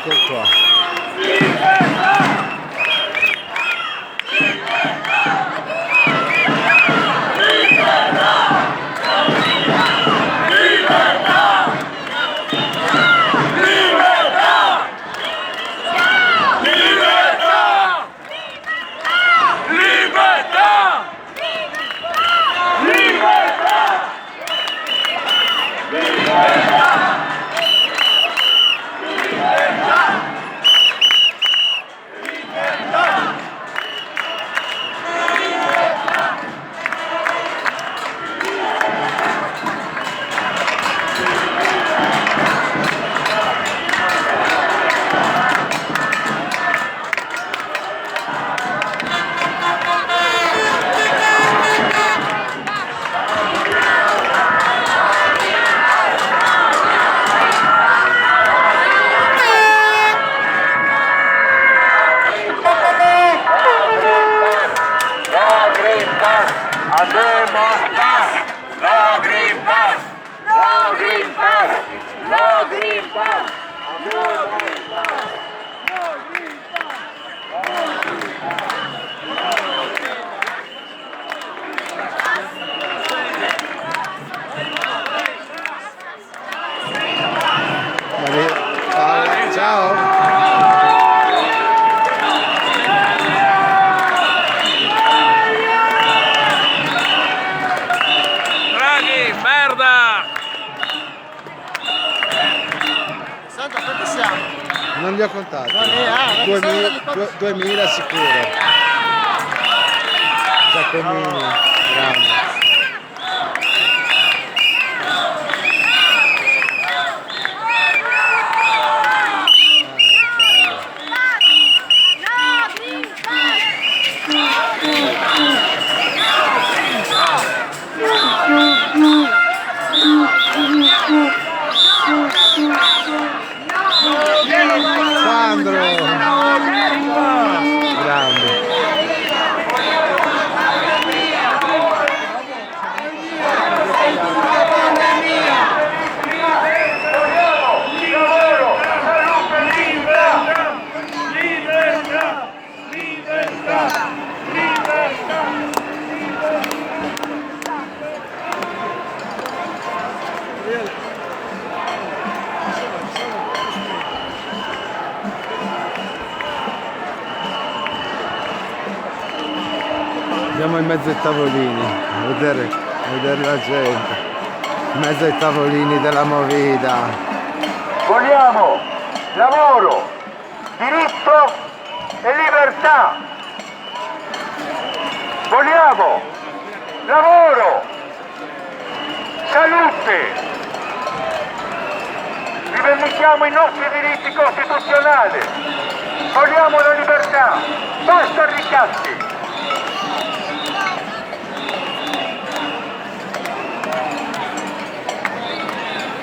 Ecco qua. Ciao. Draghi, merda! Santa, quanti siamo? Non li ho contati. Non ne ha, 2000 sicuro. Giacomini, grande. Sandro! Grande! Andiamo in mezzo ai tavolini, a vedere la gente, in mezzo ai tavolini della Movida. Vogliamo lavoro, diritto e libertà. Vogliamo lavoro, salute. Rivendichiamo i nostri diritti costituzionali. Vogliamo la libertà. Basta ricatti.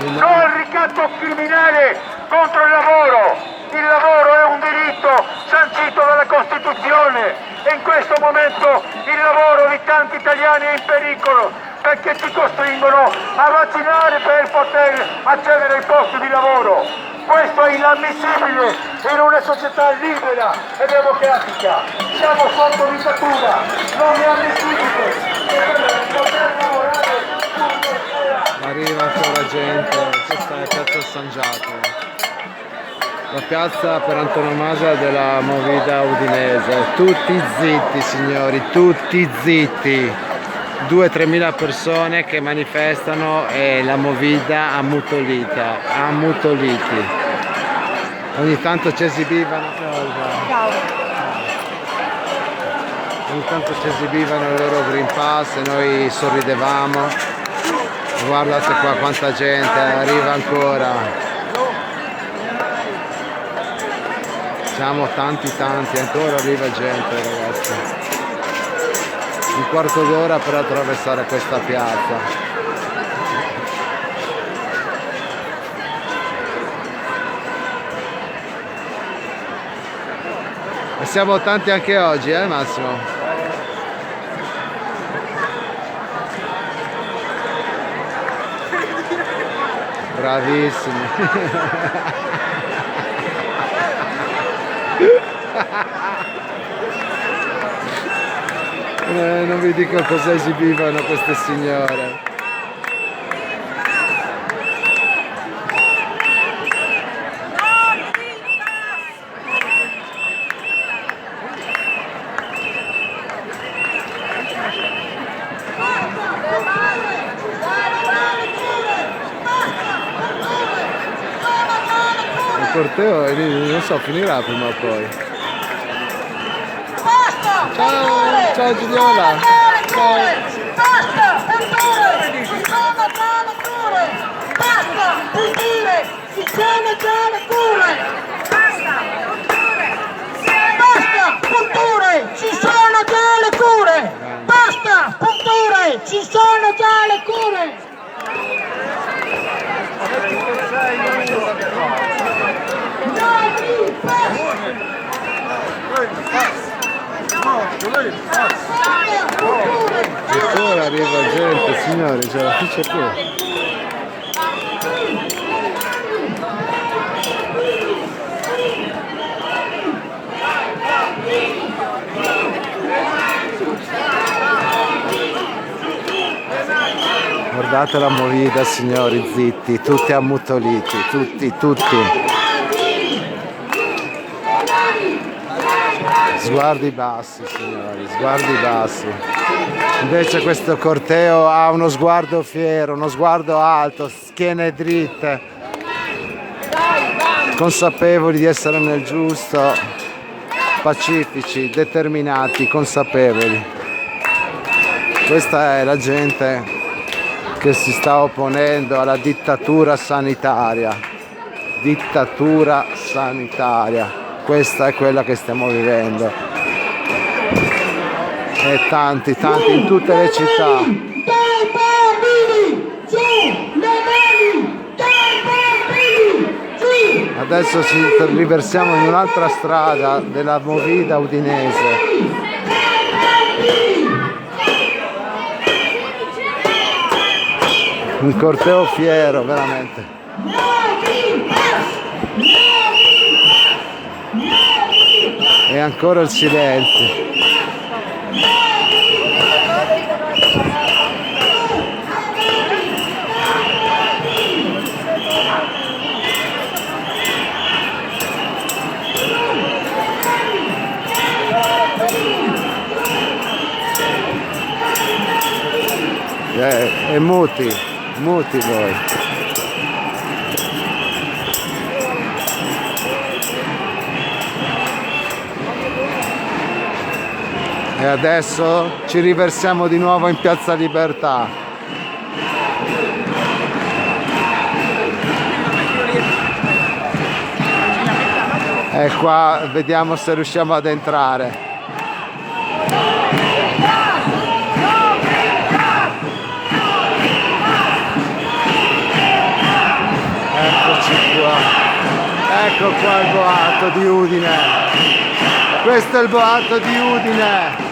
No al ricatto criminale contro il lavoro! Il lavoro è un diritto sancito dalla Costituzione e in questo momento il lavoro di tanti italiani è in pericolo perché ci costringono a vaccinare per poter accedere ai posti di lavoro. Questo è inammissibile in una società libera e democratica. Siamo sotto dittatura, non è ammissibile poter lavorare. Arriva ancora gente, questa è Piazza San Giacomo, la piazza per antonomasia della Movida udinese. Tutti zitti signori, tutti zitti, 2-3 mila persone che manifestano e la Movida ammutolita, ammutoliti. Ogni tanto ci esibivano il loro Green Pass e noi sorridevamo. Guardate qua quanta gente arriva ancora, siamo tanti, ancora arriva gente ragazzi, un quarto d'ora per attraversare questa piazza. E siamo tanti anche oggi, Massimo? Bravissimi. Non vi dico cosa esibivano queste signore. Il corteo non so, finirà prima o poi. Ciao, ciao Giuliola. Ciao. Basta, culture! Ci sono già le cure! Basta, culture! Ci sono già le cure! Basta, culture! Ci sono già le cure! Basta, culture! Ci sono già le cure! Ancora arriva gente, signori, c'è la ficha qui. Guardate la movida, signori, zitti, tutti ammutoliti, tutti. Sguardi bassi, signori, sguardi bassi. Invece questo corteo ha uno sguardo fiero, uno sguardo alto, schiene dritte, consapevoli di essere nel giusto, pacifici, determinati, consapevoli. Questa è la gente che si sta opponendo alla dittatura sanitaria. Dittatura sanitaria. Questa è quella che stiamo vivendo. E tanti in tutte le città. Dai bambini! Giù! Le mani! Dai bambini! Giù! Adesso ci riversiamo in un'altra strada della movida udinese. Un corteo fiero, veramente. E ancora il silenzio. E muti voi. E adesso ci riversiamo di nuovo in Piazza Libertà. E qua vediamo se riusciamo ad entrare. Eccoci qua. Ecco qua il boato di Udine. Questo è il boato di Udine.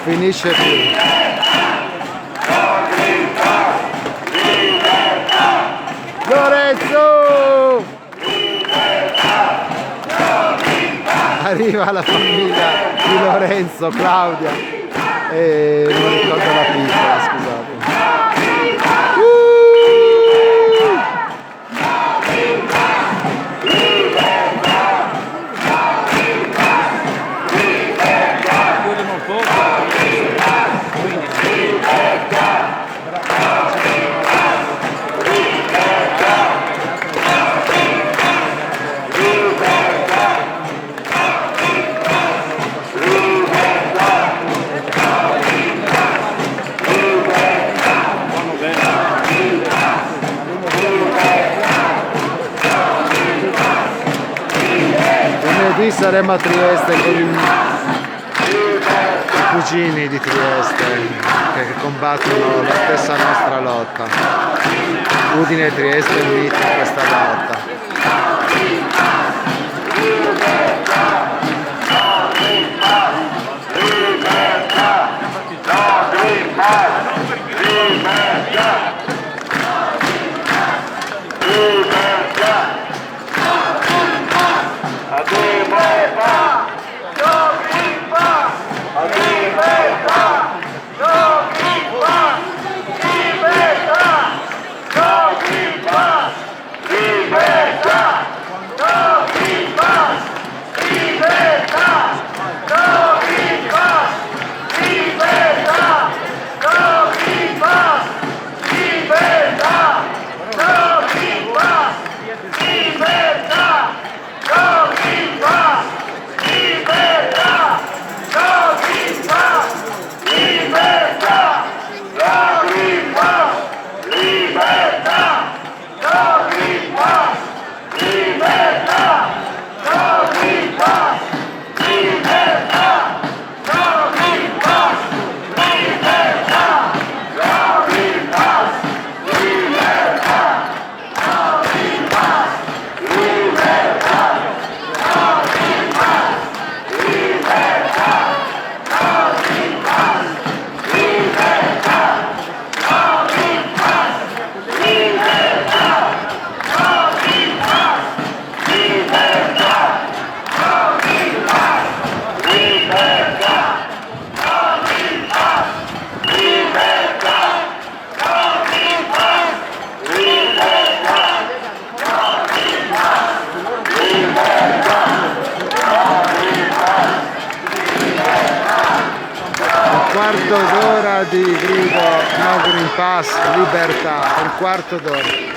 Finisce più. Lorenzo! Arriva la famiglia di Lorenzo, Claudia e non ricordo la pizza, scusate. Venerdì saremo a Trieste con i cugini di Trieste che combattono la stessa nostra lotta. Udine e Trieste uniti in questa lotta. Go! di grido no Green Pass, libertà, un quarto d'ora.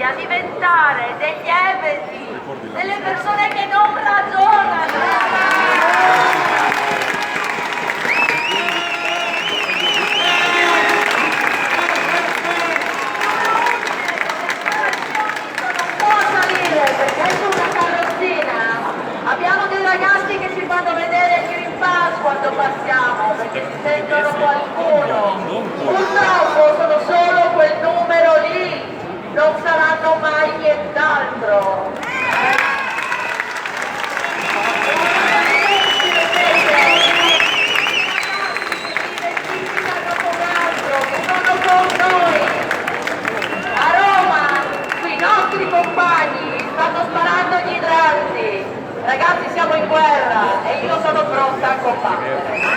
a diventare degli ebeti, delle persone che non ragionano. Abbiamo dei ragazzi che ci fanno vedere il Green Pass quando passiamo perché si sentono qualcuno. Purtroppo sono solo quel numero lì, non saranno mai nient'altro. Che sono con noi. A Roma, i nostri compagni stanno sparando agli idranti. Ragazzi, siamo in guerra e io sono pronta a combattere.